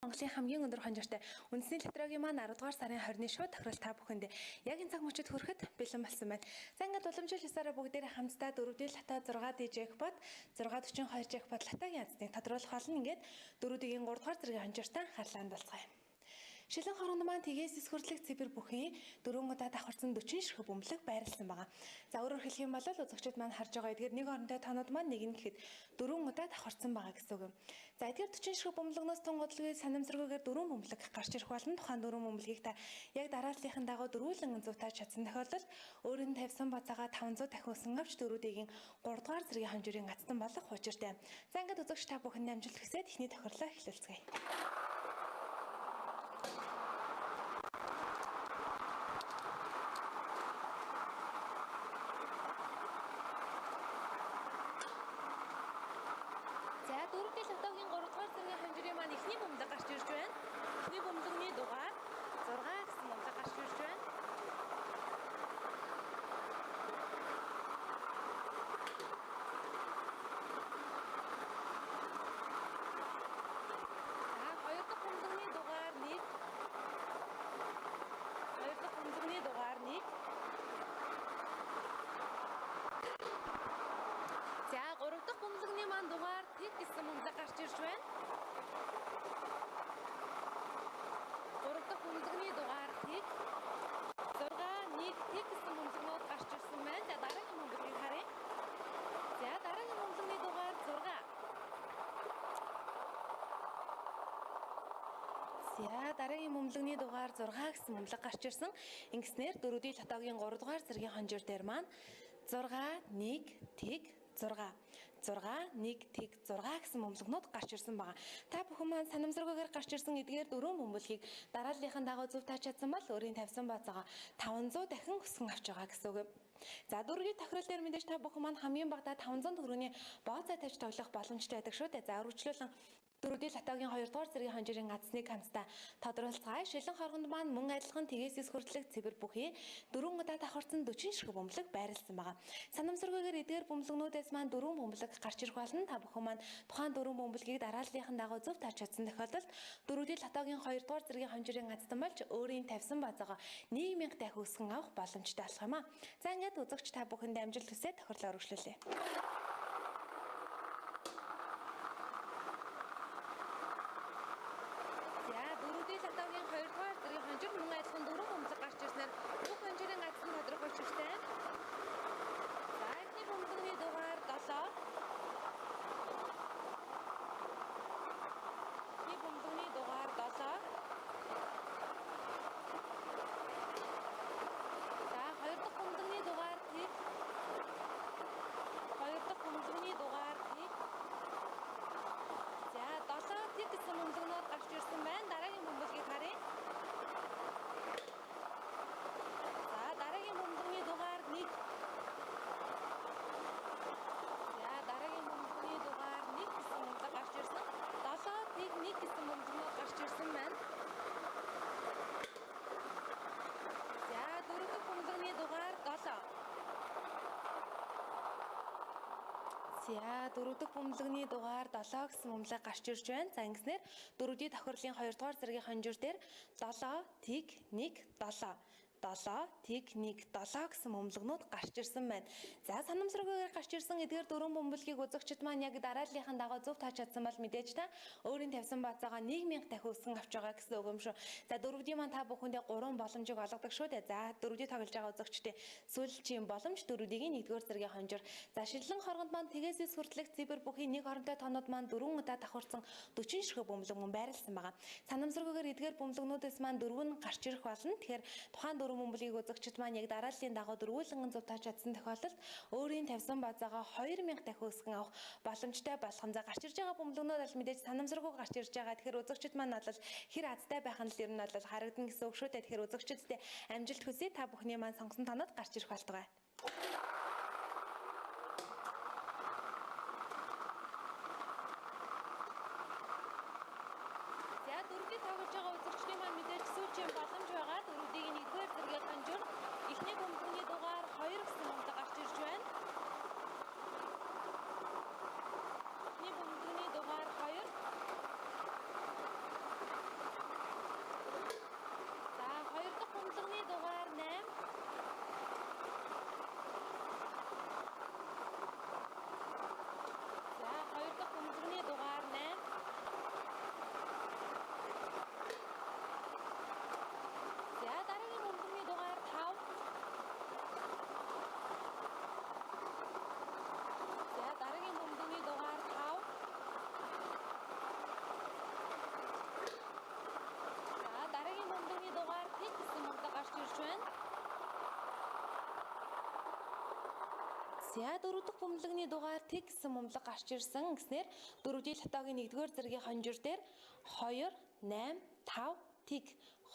Монголын хамгийн өндөр хонжортой үндэсний лотерегийн маань 10 дугаар сарын 20-ны шууд тохирол та бүхэнд яг энэ цаг мөчид хүрэхэд бэлэн болсон байна. За ингээд уламжлал ёсоор бүгдээрээ хамтдаа 4D лото 6D jackpot 642 jackpot лотогийн азтыг тодруулах болно. Ингээд 4D-ийн 3 дугаар зэргийн хонжортой харлаанд болцгоё. Шилэн хоронд маань тгээс эсвэрлэх цэвэр бүхий 4 удаа давхарсан 40 ширхэг бөмбөлөг байрласан байгаа. За өөрөөр хэлэх юм бол үзэгчид маань харж байгаа эдгээр нэг хоронтой тоонууд маань нэг нь гэхэд 4 удаа давхарсан байгаа гэсэн үг юм. За эдгээр 40 ширхэг бөмбөлгнөөс тун удалгүй санамсаргүйгээр 4 бөмбөлөг гарч ирэх болно. Тухайн 4 бөмбөлгийг та яг дарааллынхын дагуу дөрвөлэн зуутаж чадсан тохиолдолд өөрөнд тавьсан бацаагаа 500 дахин өсөн авч 4D-ийн 3 дугаар зэргийн хонжирын гацтан болох учиртай. За ингээд үзэгч та бүхэнд амжилт хүсье. Эхний тохирлоо эхлүүлцгээе. Эхний бөмбөлөг гарч ирж байна. Эхний бөмбөлөгний дугаар 6 гэсэн бөмбөлөг гарч ирж байна. Хоёр дахь бөмбөлөгний дугаар 1. Хоёр дахь бөмбөлөгний дугаар 1. За гурав дахь бөмбөлөгний маань дугаар тэг гэсэн бөмбөлөг гарч ирж байна. Бөмбөлөгний дугаар тэг 6 1 тэг гэсэн бөмбөлгнүүд гарч ирсэн байна. За дараагийн бөмбөлгийг харъя. За дараагийн бөмбөлөгний дугаар 6. За дараагийн бөмбөлөгний дугаар 6 гэсэн бөмбөлөг гарч ирсэн. Ингэснээр 4D лотогийн 3 дугаар зэргийн хонжир дээр маань 6 1 тэг 6 1 тэг 6 гэсэн бөмбөлгнүүд гарч ирсэн байгаа. Та бүхэн маань санамсаргүйгээр гарч ирсэн эдгээр 4 бөмбөлгийг дарааллынхаа дагуу зөв тааж чадсан бол өөрийн тавьсан бацаагаа 500 дахин өсгөн авч байгаа гэсэн үг. За дөрвийн тохирол дээр мэдээж та бүхэн маань хамгийн багадаа 500 төгрөгийн бооцоо тавьж тоглох боломжтой байдаг шүү дээ. За үргэлжлүүлэн 4D лотогийн 2 дугаар зэргийн хонжирын азсныг хамтдаа тодруулцгаая. Шилэн хоргонд маань мөн адилхан тгээс эсвэрлэх цэвэр бүхий 4 удаа давхарсан 40 ширхэг бөмбөлөг байрласан байгаа. Санамсаргүйгээр эдгээр бөмбөлгнүүдээс маань 4 бөмбөлөг гарч ирэх болно. Та бүхэн маань тухайн 4 бөмбөлгийг дарааллынхаа дагуу зөв тааж чадсан тохиолдолд 4D лотогийн 2 дугаар зэргийн хонжирын азтан болж өөрийн тавьсан бацаагаа 1000 дахин өсгөн авах боломжтой болох юм а. За ингээд үзэгч та бүхэнд амжилт хүсье. Тохирлоо өргөжлүүлье. Лотогийн 2 дугаар зэргийн хонжир мөн адилхан 4 бөмбөлөг гарч ирснээр бүх хонжирын газрын тодорхой учиртай. За эхний бөмбөлөгний дугаар 7. Эхний бөмбөлөгний дугаар 7. За хоёр дахь бөмбөлөгний дугаар 1. Хоёр дахь бөмбөлөгний дугаар 1. За 7 тэг гэсэн бөмбөлгнүүд гарч ирсэн байна. Дараагийн бөмбөлгийг харъя. За дараагийн бөмбөлгийн дугаар 1. За дараагийн бөмбөлгийн дугаар 1 гэсэн бөмбөлөг гарч ирсэн. 7 тэг 1 гэсэн бөмбөлгнүүд гарч ирсэн байна. За дөрөв дэх бөмбөлгийн дугаар 7. За дөрөв дэх бөмбөлөгний дугаар 7 гэсэн бөмбөлөг гарч ирж байна. За ингэснээр 4D тохирлын 2 дугаар зэргийн хонжир дээр 7 тэг 1 7 7 тэг 1 7 гэсэн бөмбөлгнүүд гарч ирсэн байна. За санамсаргүйгээр гарч ирсэн эдгээр 4 бөмбөлгийг үзэгчид маань яг дарааллынхаа дагуу зөв тааж чадсан бол мэдээж та өөрийн тавьсан бацаагаа 1000 дахин өсгөн авч байгаа гэсэн үг юм шүү. За 4D маань та бүхэндээ 3 боломжийг олгодог шүү дээ. За 4D тоглож байгаа үзэгчдээ сүүлчийн боломж 4D-ийн 1-р зэргийн хонжир. За шилэн хоргонд маань тгээс эсвэрлэх цэвэр бүхий нэг хоронтой тоонууд маань 4 удаа давхарсан 40 ширхэг бөмбөлөг мөн байрласан байгаа. Санамсаргүйгээр эдгээр бөмбөлгнүүдээс маань 4 нь гарч ирэх болно. Тэгэхээр тухайн 4 бөмбөлгийг үзэгчид маань яг дарааллын дагуу дөрвөлэн зөв тааж чадсан тохиолдолд өөрийн тавьсан бацаагаа 2000 дахин өсгөн авах боломжтой болох юм. За гарч ирж байгаа бөмбөлгнүүд аль мэдээж санамсаргүй гарч ирж байгаа. Тэгэхээр үзэгчид маань бол хэр азтай байх нь л ер нь бол харагдана гэсэн үг шүү дээ. Тэгэхээр үзэгчидтэй амжилт хүсье. Та бүхний маань сонгосон тоонод гарч ирэх болтугай. За дөрвийг тоглож байгаа үзэгчдийн маань мэдээж сүүчийн боломж байгаа. 4D-ийн 1-р зэргийн хонжир эхний бөмбөлгийн дугаар 2 гэсэн бөмбөлөг гарч ирж байна. Эхний бөмбөлгийн дугаар 2. За дөрөв дэх бөмбөлөгний дугаар тэг гэсэн бөмбөлөг гарч ирсэн гэснээр дөрөвдийн лотогийн 1-р зэргийн хонжир дээр 2 8 5 тэг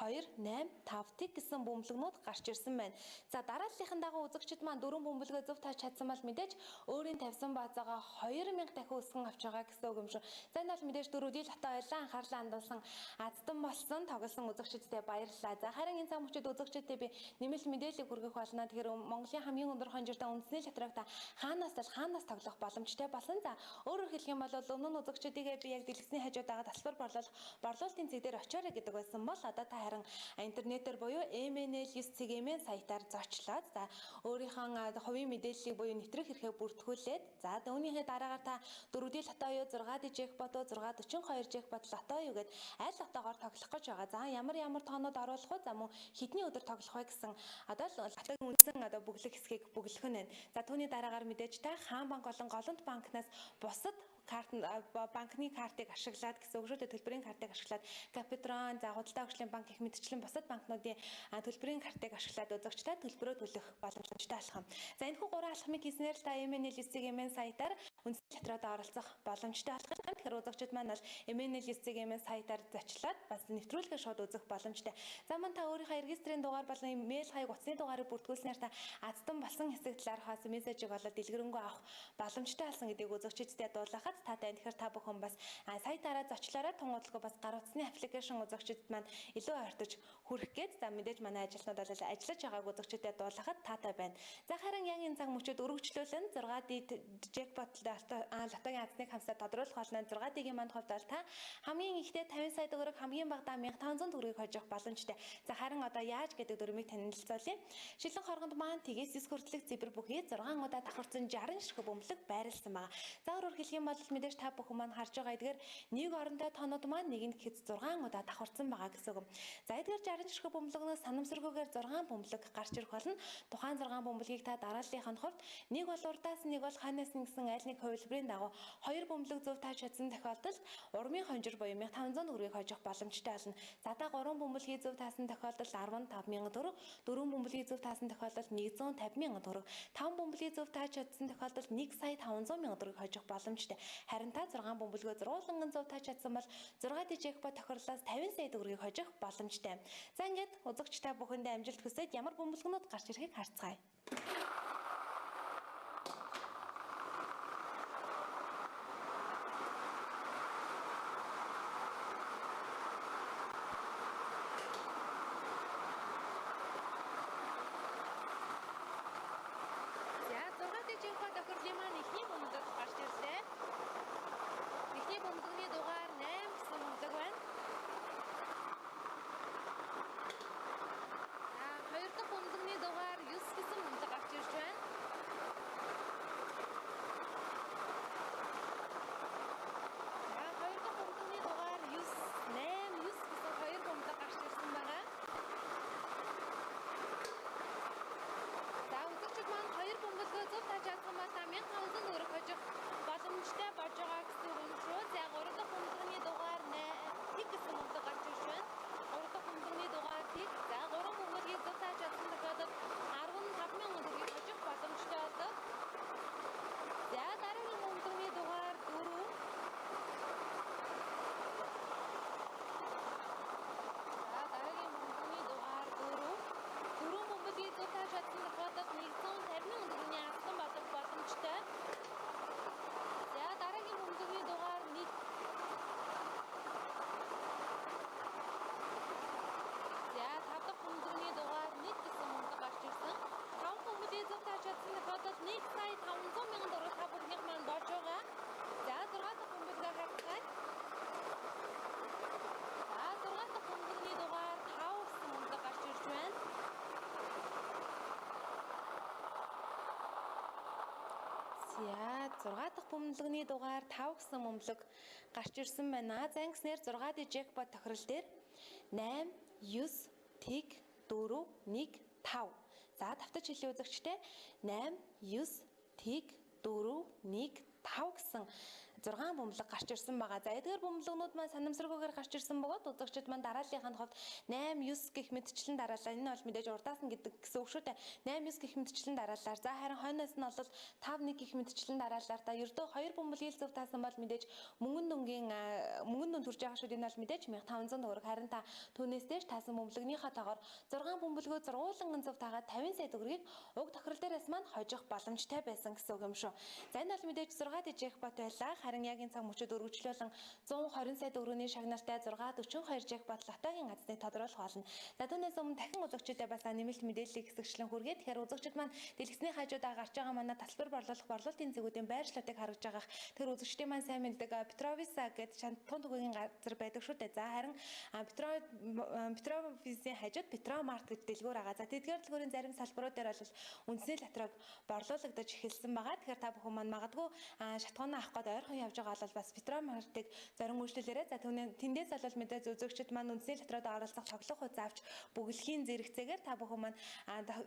2 8 5 тэг гэсэн бөмбөлгнүүд гарч ирсэн байна. За дарааллынхын дагуу үзэгчид маань дөрвөн бөмбөлгөө зөв тааж чадсан бол мэдээж өөрийн тавьсан баазаагаа 2000 дахин өсгөн авч байгаа гэсэн үг юм шүү. За энэ бол мэдээж дөрөвдийн лото байлаа анхаарлаа хандуулсан аздан болсон тоглосон үзэгчдэд баярлалаа. За харин энэ цаг мөчид үзэгчдэд би нэмэлт мэдээлэл хүргэх болно. Тэгэхээр Монголын хамгийн өндөр хонжиртай үндэсний лотерейг та хаанаас тоглох боломжтой болсон. За өөрөөр хэлэх юм бол өмнө нь үзэгчдийгээ би яг дэлгэсний хажуудаага тасвар борлуулалтын цэг дээр очиорой гэдэг байсан бол одоо та харин интернетээр буюу MNL9CGM-ийн сайтаар зочлоод за өөрийнхөө хувийн мэдээллийг буюу нэвтрэх хэрэгээ бүртгүүлээд за үүнийхээ дараагаар та 4D лото юу 6D jackpot 642 jackpot лото юу гэд аль лотогоор тоглох гэж байгаа. За ямар тоонууд оруулах вэ? За мөн хэдний өдөр тоглох вэ гэсэн одоо лотогийн үндсэн одоо бүглэх хэсгийг бүглэх нь байна. За түүний дараагаар мэдээж та хаан банк болон голомт банкнаас бусад банкны картыг ашиглаад гэсэн үг шүү дээ төлбөрийн картыг ашиглаад Капитрон за худалдаа хөгжлийн банк их мэтчлэн бусад банкнуудын төлбөрийн картыг ашиглаад үзэгчтэй төлбөрөө төлөх боломжтой алхам. За энэхүү гурван алхмыг хийснээр та MNL9CGM-ийн сайтаар үндэсний лотерейд оролцох боломжтой болох юм. Тэгэхээр үзэгчид маань бол MNL9CGM-ийн сайтаар зочлоод бас нэвтрүүлгээ шууд үзэх боломжтой. За мөн та өөрийнхөө регистрийн дугаар болон мэйл хаяг утасны дугаарыг бүртгүүлснээр та аздан болсон хэсэг талаар хаас мессежийг болоод дэлгэрэнгүй авах боломжтой болсон гэдгийг үзэгчдэд дуулгахад таатай. Тэгэхээр та бүхэн бас сайтаараа зочлоорой тунгуудлагүй бас гар утасны аппликейшн үзэгчдэд маань илүү ойртож хүрэх гээд за мэдээж манай ажилтнууд бол ажиллаж байгааг үзэгчдэд дуулгахад таатай байна. За харин яг энэ цаг мөчид өргөжлүүлэн 6D jackpot лотогийн азныг хамсаа тодруулах болно. 6D-ийн манд хувьд бол та хамгийн ихтэй 50 сая төгрөг хамгийн багадаа 1500 төгрөгийг хожих боломжтой. За харин одоо яаж гэдэг дүрмийг танилцуулъя. Шилэн хоргонд маань тгээс 9 хүртэлх зэвэр бүхий 6 удаа давхарсан 60 ширхэг бөмбөлөг байрлсан байна. За өөрөөр хэлэх юм бол мэдээж та бүхэн маань харж байгаа эдгээр нэг орондоо тоонууд маань нэгэнд гэхэд 6 удаа давхарсан байгаа гэсэн үг. За эдгээр 60 ширхэг бөмбөлгнөөс санамсаргүйгээр 6 бөмбөлөг гарч ирэх болно. Тухайн 6 бөмбөлгийг та дарааллынхаа хувьд нэг бол урдаас нэг бол ханаас нь гэсэн аль нэг хувилбарын дагуу 2 бөмбөлөг зөв тааж чадсан тохиолдолд урмын хонжир буюу 1500 төгрөгийг хожих боломжтой болно. За та 3 бөмбөлгийг зөв таасан тохиолдолд 15000 төгрөг, 4 бөмбөлгийг зөв таасан тохиолдолд 150000 төгрөг, 5 бөмбөлгийг зөв тааж чадсан тохиолдолд 1,500,000 төгрөгийг хожих боломжтой. Харин та 6 бөмбөлгөө зургуулган зөв тааж чадсан бол 6D jackpot тохирлоос 50 сая төгрөгийг хожих боломжтой. За ингээд үзэгчтэй бүхэндээ амжилт хүсээд ямар бөмбөлгнүүд гарч ирэхийг харцгаая. За 6 дахь бөмбөлөгний дугаар 5 гэсэн бөмбөлөг гарч ирсэн байна. За ингэснээр 6D jackpot тохирол дээр 8 9 тэг 4 1 5. За давтаж хэлээ үзэгчтэй 8 9 тэг 4 1 5 гэсэн 6 бөмбөлөг гарч ирсэн байгаа. За эдгээр бөмбөлөгнүүд маань санамсаргүйгээр гарч ирсэн бөгөөд үзэгчид маань дарааллынхаа хувьд 8, 9 гэх мэтчлэн дараалаа. Энэ бол мэдээж урдаас нь гэдэг гэсэн үг шүү дээ. 8, 9 гэх мэтчлэн дараалаар. За харин хойноос нь бол 5, 1 гэх мэтчлэн дараалаар. Та ердөө 2 бөмбөлгийг зөв таасан бол мэдээж мөнгөн дүн төрж байгаа шүү. Энэ бол мэдээж 1500 төгрөг. Харин та түүнээс дээш таасан бөмбөлөгнийхөө тоогоор 6 бөмбөлгөө зургуулан зөв таагаад 50 сая төгрөгийг уг тохирол дээрээс маань хожих боломжтой байсан гэсэн үг юм шүү. За энэ бол мэдээж 6 дижих бот байлаа. Харин яг энэ цаг мөчид өргөжлүүлэн 120 сая төгрөгийн шагналтай 642 жих бот лотогийн азныг тодруулах болно. За түүнээс өмнө дахин үзэгчдэд бас нэмэлт мэдээллийг хэсэгчлэн хүргэе. Тэгэхээр үзэгчид маань дэлгэцний хажуудаа гарч байгаа манай татвар борлуулах борлуулалтын зэгүүдийн байршлуудыг харж байгаа. Тэр үзэгчдийн маань сайн мэддэг Петровиса гэдэг шантун түгээн газар байдаг шүү дээ. За харин Петровисийн хажууд Петромарт гэдэг дэлгүүр байгаа. За тэдгээр дэлгүүрийн зарим салбарууд дээр бол үндэсний лотерейг борлуулагдаж эхэлсэн байгаа. Тэгэхээр та бүхэн маань магадгүй шатгууна авах гээд ойрхон явж байгаа бол бас Петромартыг зарим үйлчлэлээрээ за тэндээс бол мэдээж үзэгчд маань үндэсний лотерейд оролцох тоглох хугацаа авч бүглэхийн зэрэгцээгээр та бүхэн маань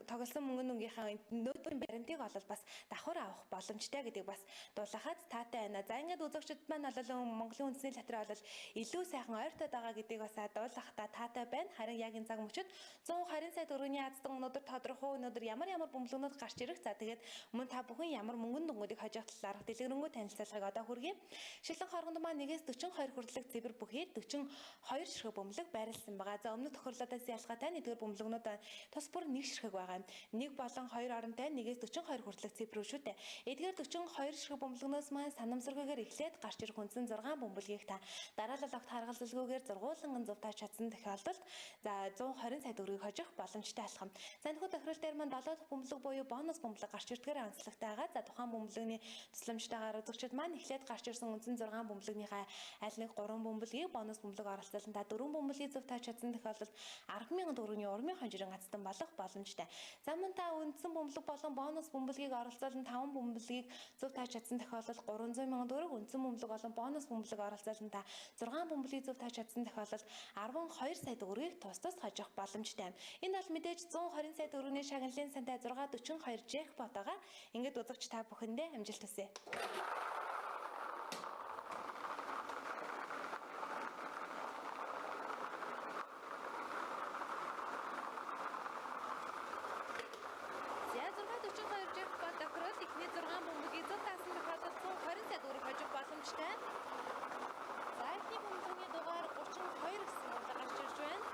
тоглосон мөнгөн дүнгийнхаа нөөдрийн баримтыг бол бас давхар авах боломжтой гэдэг бас дуулахад таатай байна. За ингээд үзэгчд маань бол Монголын үндэсний лотерей бол илүү сайхан ойртоод байгаа гэдгийг бас дуулахтаа таатай байна. Харин яг энэ цаг мөчид 120 сая төгрөгийн аздан өнөөдөр тодорхой өнөөдөр ямар бөмбөлгөнүүд гарч ирэх. За тэгээд мөн та бүхэн ямар мөнгөн дүнгуудыг хожих талаарх дэлгэрэнгүй танилцуулгыг одоо хүргэе. Шилэн хоргонд маань 1-ээс 42 хүртэлх цэвэр бүхий 42 ширхэг бөмбөлөг байрласан байгаа. За өмнөх тохирлуудаас ялгаатай нэгдүгээр бөмбөлгнүүд тус бүр 1 ширхэг байгаа юм. 1 болон 2 оронтой 1-ээс 42 хүртэлх цэвэр шүү дээ. Эдгээр 42 ширхэг бөмбөлгнөөс маань санамсаргүйгээр эхлээд гарч ирэх үндсэн 6 бөмбөлгийг та дараалал огт харгалзалгүйгээр зургуулан зөв тааж чадсан тохиолдолд за 120 сая төгрөгийг хожих боломжтой болох юм. За энэ тохирол дээр маань 7 дахь бөмбөлөг буюу бонус бөмбөлөг гарч ирдгээр онцлогтой байгаа. За тухайн бөмбөлөгний тусламжтайгаар үзэгчид маань эхлээд гарч ирсэн үндсэн 6 бөмбөлөгнийхээ аль нэг 3 бөмбөлгийг бонус бөмбөлөг оролцуулан та 4 бөмбөлгийг зөв тааж чадсан тохиолдолд 10,000 төгрөгийн урмын хонжирын азтан болох боломжтой. За мөн та үндсэн бөмбөлөг болон бонус бөмбөлгийг оролцуулан 5 бөмбөлгийг зөв тааж чадсан тохиолдолд 300,000 төгрөг, үндсэн бөмбөлөг болон бонус бөмбөлөг оролцуулан та 6 бөмбөлгийг зөв тааж чадсан тохиолдолд 12 сая төгрөгийг тус хожих боломжтой. Энэ бол мэдээж 120 сая төгрөгийн шагналын сантай 642 джекпот байгаа. Ингээд үзэгч та бүхэндээ амжилт хүсье. За 642 джекпот тохирол ихний 6 бөмбөлгийг зөв таасан тохиолдолд 120 сая төгрөг хожих боломжтой. За ихний бөмбөлгийн дугаар 32 гэсэн бөмбөлөг гарч ирж байна.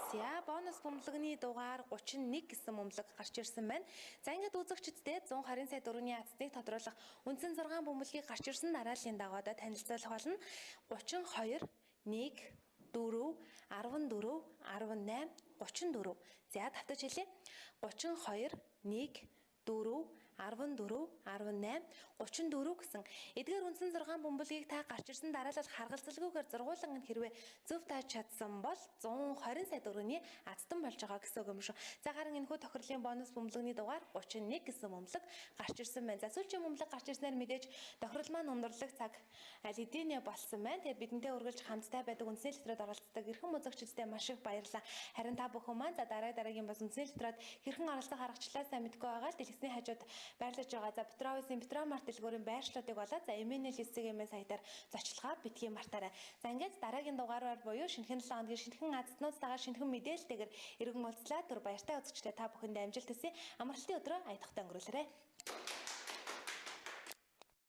За бонус бөмбөлөгний дугаар 31 гэсэн бөмбөлөг гарч ирсэн байна. За ингээд үзэгчдэд 120 сая төгрөгийн азтныг тодруулах үндсэн 6 бөмбөлгийг гарч ирсэн дарааллын дагаваа танилцуулах болно. 32 1 4 14 18 34. За давтаж хэлье. 32 1 4 14, 18, 34 гэсэн эдгээр үндсэн 6 бөмбөлгийг та гарч ирсэн дараалал харгалзалгүйгээр зургуулan хэрвээ зөв тааж чадсан бол 120 сая төгрөгийн азтан болж байгаа гэсэн үг юм шүү. За харин энэхүү тохирлын бонус бөмбөлөгний дугаар 31 гэсэн бөмбөлөг гарч ирсэн байна. За сүүлчийн бөмбөлөг гарч ирснээр мэдээж тохирол маань ундралах цаг аль хэдийнэ болсон байна. Тэгээд бидэнтэй үргэлж хамтдаа байдаг үндэсний литрод оролцдог эрхэм үзэгчдэд маш их баярлалаа. Харин та бүхэн маань за дараагийн бас үндэсний литрод хэрхэн оролцох аргачлалаа сайн мэдгүй байгаа л дэлгэцний хажууд байрлаж байгаа. За Петровисын Петромарт дэлгүүрийн байршлуудыг болоод за email хэсгийн сайтаар зочлохоо битгий мартаарай. За ингээд дараагийн дугаараар буюу шинэхэн 7 хоногийн шинэхэн азтнуудтайгаар шинэхэн мэдээлэлтэйгээр иргэн уулзлаа. Түр баяртай үзэгчдээ та бүхэндээ амжилт хүсье. Амралтын өдрөө аятахтай өнгөрүүлээрэй.